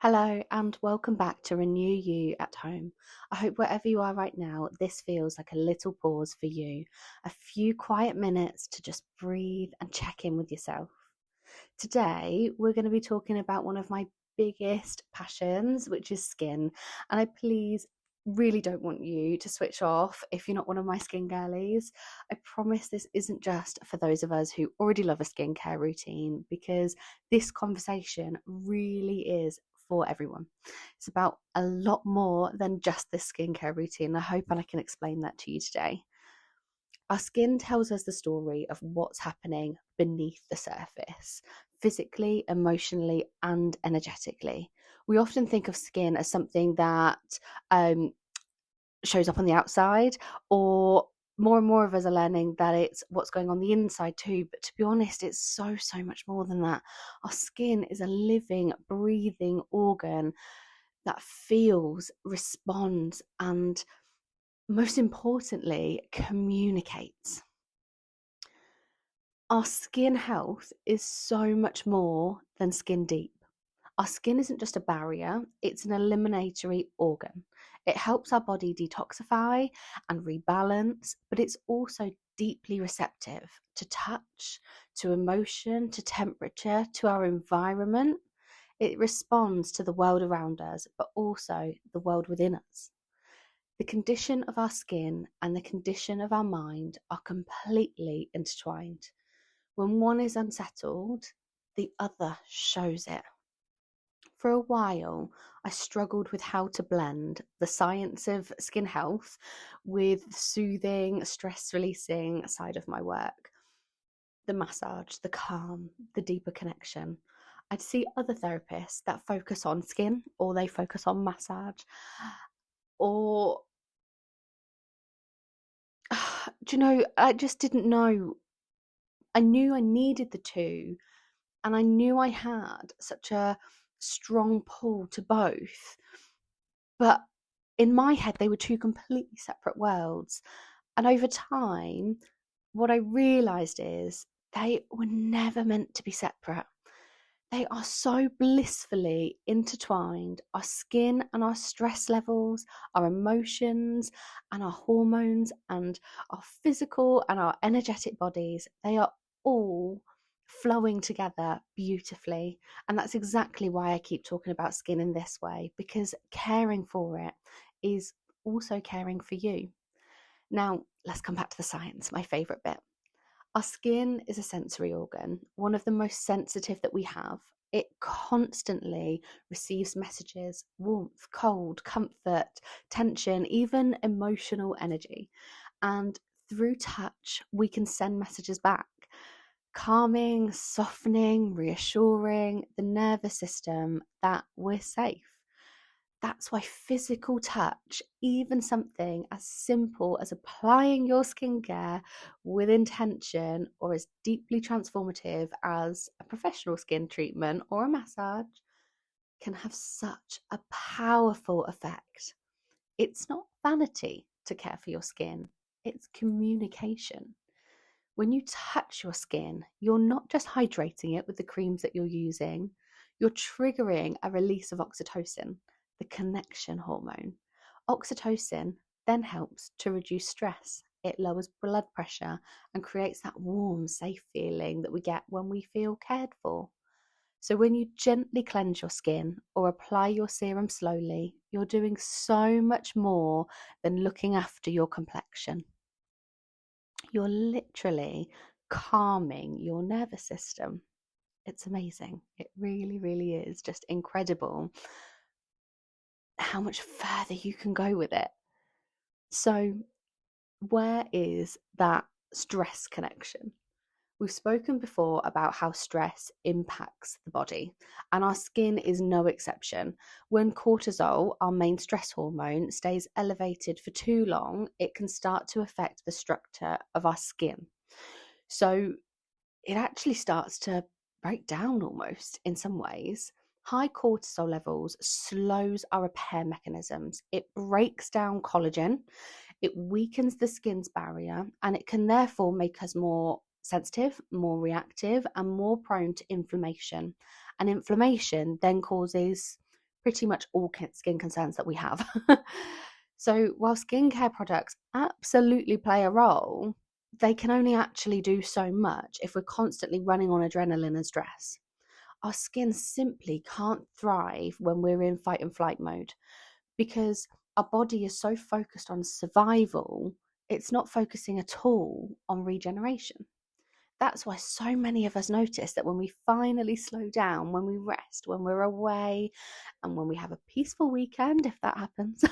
Hello and welcome back to Renew You at Home. I hope wherever you are right now, this feels like a little pause for you, a few quiet minutes to just breathe and check in with yourself. Today, we're going to be talking about one of my biggest passions, which is skin. And I please really don't want you to switch off if you're not one of my skin girlies. I promise this isn't just for those of us who already love a skincare routine, because this conversation really is for everyone. It's about a lot more than just this skincare routine. I hope and I can explain that to you today. Our skin tells us the story of what's happening beneath the surface, physically, emotionally, and energetically. We often think of skin as something that um, shows up on the outside, or more and more of us are learning that it's what's going on the inside too. But to be honest, it's so much more than that. Our skin is a living, breathing organ that feels, responds, and most importantly, communicates. Our skin health is so much more than skin deep. Our skin isn't just a barrier, it's an eliminatory organ. It helps our body detoxify and rebalance, but it's also deeply receptive to touch, to emotion, to temperature, to our environment. It responds to the world around us, but also the world within us. The condition of our skin and the condition of our mind are completely intertwined. When one is unsettled, the other shows it. For a while, I struggled with how to blend the science of skin health with the soothing, stress releasing side of my work. The massage, the calm, the deeper connection. I'd see other therapists that focus on skin, or they focus on massage, or do you know, I just didn't know. I knew I needed the two, and I knew I had such a strong pull to both. But in my head, they were two completely separate worlds. And over time, what I realized is they were never meant to be separate. They are so blissfully intertwined. Our skin and our stress levels, our emotions and our hormones, and our physical and our energetic bodies, they are all flowing together beautifully. And that's exactly why I keep talking about skin in this way, because caring for it is also caring for you. Now, let's come back to the science, my favourite bit. Our skin is a sensory organ, one of the most sensitive that we have. It constantly receives messages: warmth, cold, comfort, tension, even emotional energy. And through touch, we can send messages back, calming, softening, reassuring the nervous system that we're safe. That's why physical touch, even something as simple as applying your skincare with intention, or as deeply transformative as a professional skin treatment or a massage, can have such a powerful effect. It's not vanity to care for your skin, it's communication. When you touch your skin, you're not just hydrating it with the creams that you're using, you're triggering a release of oxytocin, the connection hormone. Oxytocin then helps to reduce stress. It lowers blood pressure and creates that warm, safe feeling that we get when we feel cared for. So, when you gently cleanse your skin or apply your serum slowly, you're doing so much more than looking after your complexion. You're literally calming your nervous system. It's amazing. It really is just incredible how much further you can go with it. So, where is that stress connection? We've spoken before about how stress impacts the body, and our skin is no exception. When cortisol, our main stress hormone, stays elevated for too long, it can start to affect the structure of our skin. So it actually starts to break down almost in some ways. High cortisol levels slows our repair mechanisms. It breaks down collagen, it weakens the skin's barrier, and it can therefore make us more sensitive, more reactive, and more prone to inflammation. And inflammation then causes pretty much all skin concerns that we have. So while skincare products absolutely play a role, they can only actually do so much if we're constantly running on adrenaline and stress. Our skin simply can't thrive when we're in fight and flight mode because our body is so focused on survival, it's not focusing at all on regeneration. That's why so many of us notice that when we finally slow down, when we rest, when we're away, and when we have a peaceful weekend, if that happens,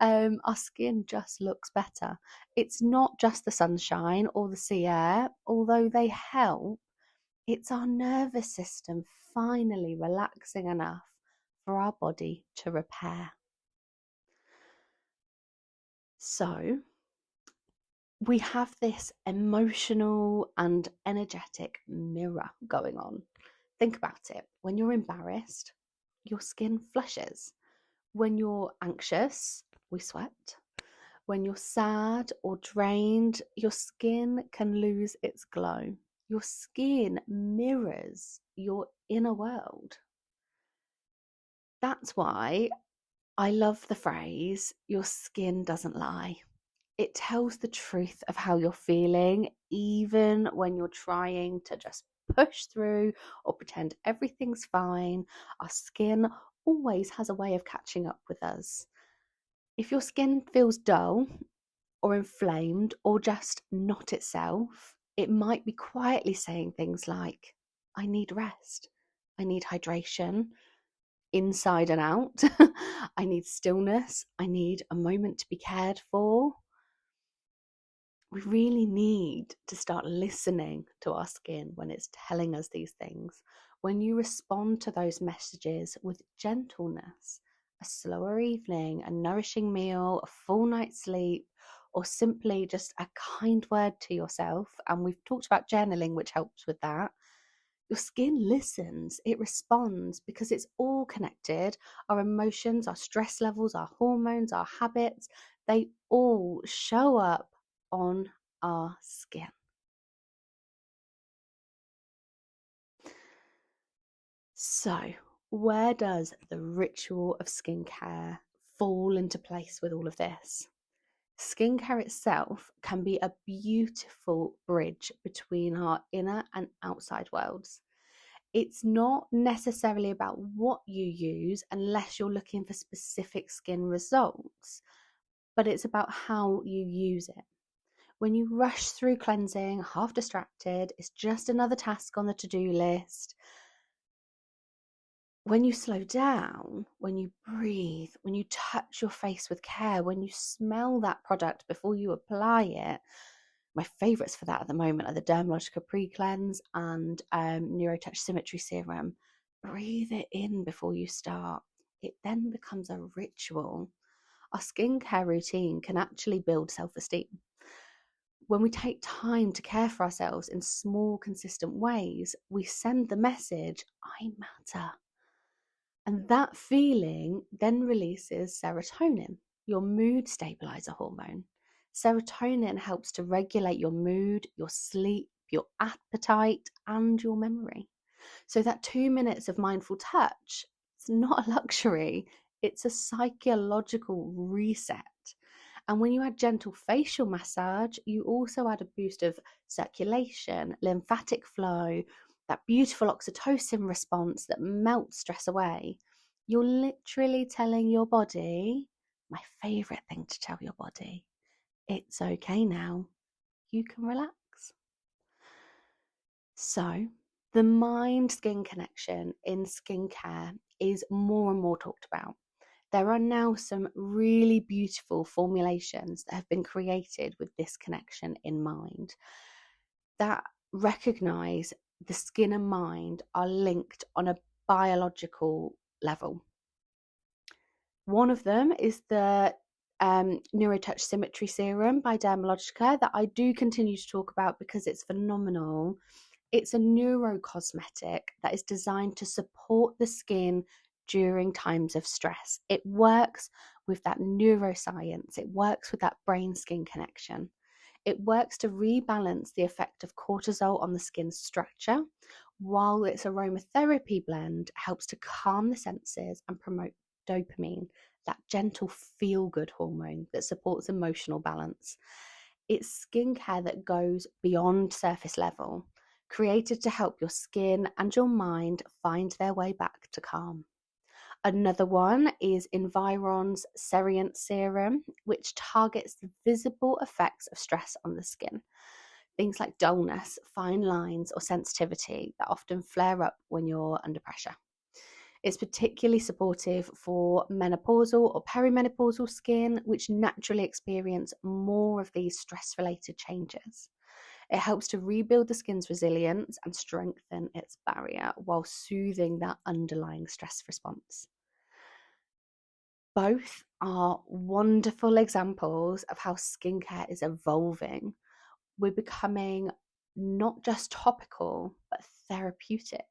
our skin just looks better. It's not just the sunshine or the sea air, although they help. It's our nervous system finally relaxing enough for our body to repair. So, we have this emotional and energetic mirror going on. Think about it. When you're embarrassed, your skin flushes. When you're anxious, we sweat. When you're sad or drained, your skin can lose its glow. Your skin mirrors your inner world. That's why I love the phrase, your skin doesn't lie. It tells the truth of how you're feeling, even when you're trying to just push through or pretend everything's fine. Our skin always has a way of catching up with us. If your skin feels dull or inflamed or just not itself, it might be quietly saying things like, I need rest, I need hydration, inside and out, I need stillness, I need a moment to be cared for. We really need to start listening to our skin when it's telling us these things. When you respond to those messages with gentleness, a slower evening, a nourishing meal, a full night's sleep, or simply just a kind word to yourself, and we've talked about journaling, which helps with that, your skin listens, it responds because it's all connected. Our emotions, our stress levels, our hormones, our habits, they all show up on our skin. So, where does the ritual of skincare fall into place with all of this? Skincare itself can be a beautiful bridge between our inner and outside worlds. It's not necessarily about what you use unless you're looking for specific skin results, but it's about how you use it. When you rush through cleansing, half distracted, it's just another task on the to-do list. When you slow down, when you breathe, when you touch your face with care, when you smell that product before you apply it, my favourites for that at the moment are the Dermalogica Pre-Cleanse and Neurotouch Symmetry Serum. Breathe it in before you start. It then becomes a ritual. Our skincare routine can actually build self-esteem. When we take time to care for ourselves in small, consistent ways, we send the message, I matter. And that feeling then releases serotonin, your mood stabilizer hormone. Serotonin helps to regulate your mood, your sleep, your appetite, and your memory. So that 2 minutes of mindful touch, it's not a luxury, it's a psychological reset. And when you add gentle facial massage, you also add a boost of circulation, lymphatic flow, that beautiful oxytocin response that melts stress away. You're literally telling your body, my favorite thing to tell your body, it's okay now. You can relax. So, the mind skin connection in skincare is more and more talked about. There are now some really beautiful formulations that have been created with this connection in mind that recognize the skin and mind are linked on a biological level. One of them is the Neurotouch Symmetry Serum by Dermalogica that I do continue to talk about because it's phenomenal. It's a neurocosmetic that is designed to support the skin during times of stress. It works with that neuroscience. It works with that brain-skin connection. It works to rebalance the effect of cortisol on the skin's structure, while its aromatherapy blend helps to calm the senses and promote dopamine, that gentle feel-good hormone that supports emotional balance. It's skincare that goes beyond surface level, created to help your skin and your mind find their way back to calm. Another one is Environ's Serient Serum, which targets the visible effects of stress on the skin. Things like dullness, fine lines, or sensitivity that often flare up when you're under pressure. It's particularly supportive for menopausal or perimenopausal skin, which naturally experience more of these stress-related changes. It helps to rebuild the skin's resilience and strengthen its barrier while soothing that underlying stress response. Both are wonderful examples of how skincare is evolving. We're becoming not just topical, but therapeutic,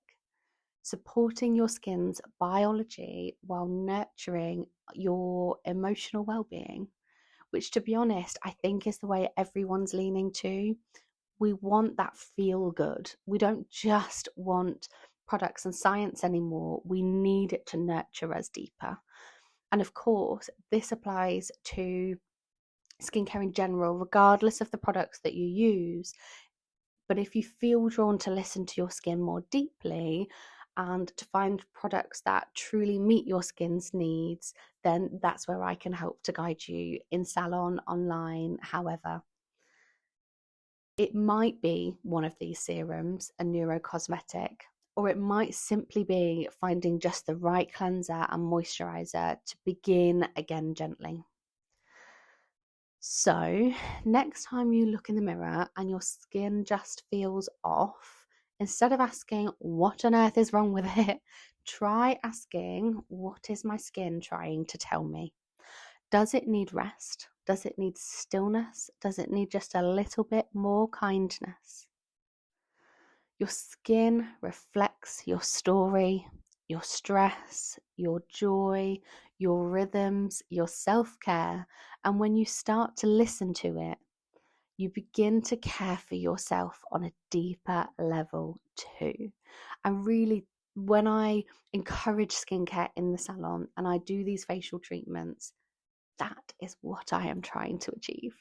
supporting your skin's biology while nurturing your emotional well-being, which, to be honest, I think is the way everyone's leaning to. We want that feel good. We don't just want products and science anymore. We need it to nurture us deeper. And of course, this applies to skincare in general, regardless of the products that you use. But if you feel drawn to listen to your skin more deeply and to find products that truly meet your skin's needs, then that's where I can help to guide you in salon, online, however. It might be one of these serums, a neurocosmetic, or it might simply be finding just the right cleanser and moisturizer to begin again gently. So, next time you look in the mirror and your skin just feels off, instead of asking, what on earth is wrong with it? Try asking, what is my skin trying to tell me? Does it need rest? Does it need stillness? Does it need just a little bit more kindness? Your skin reflects your story, your stress, your joy, your rhythms, your self-care. And when you start to listen to it, you begin to care for yourself on a deeper level too. And really, when I encourage skincare in the salon and I do these facial treatments, that is what I am trying to achieve.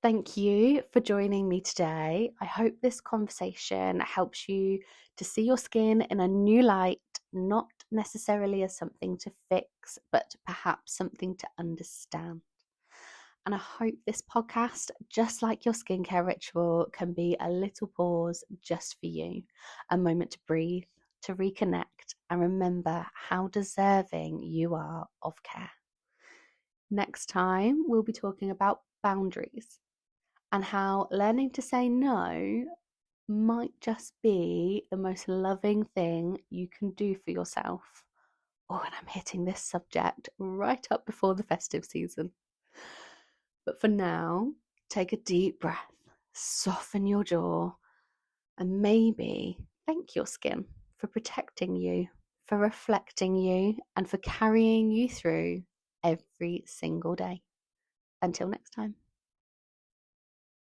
Thank you for joining me today. I hope this conversation helps you to see your skin in a new light, not necessarily as something to fix, but perhaps something to understand. And I hope this podcast, just like your skincare ritual, can be a little pause just for you, a moment to breathe, to reconnect, and remember how deserving you are of care. Next time, we'll be talking about boundaries and how learning to say no might just be the most loving thing you can do for yourself. Oh, and I'm hitting this subject right up before the festive season. But for now, take a deep breath, soften your jaw, and maybe thank your skin for protecting you, for reflecting you, and for carrying you through every single day. Until next time.